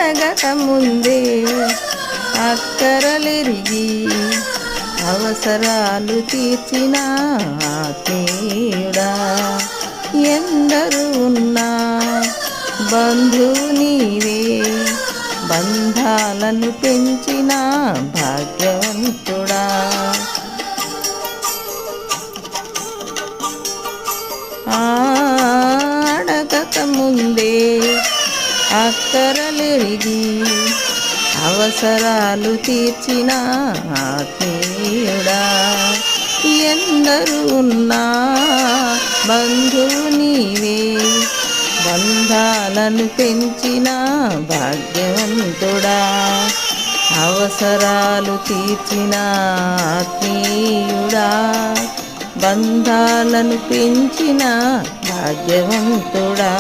అడగక ముందే అక్కరలెరిగి అవసరాలు తీర్చిన ఆత్మీయుడా. ఎందరు ఉన్నా బంధువు నీవే, బంధాలను పెంచిన భాగ్యవంతుడా. అడగక ముందే అక్కరలెరిగి అవసరాలు తీర్చిన ఆత్మీయుడా. ఎందరు ఉన్నా బంధువు నీవే, బంధాలను పెంచిన భాగ్యవంతుడా. అవసరాలు తీర్చిన ఆత్మీయుడా, బంధాలను పెంచిన భాగ్యవంతుడా.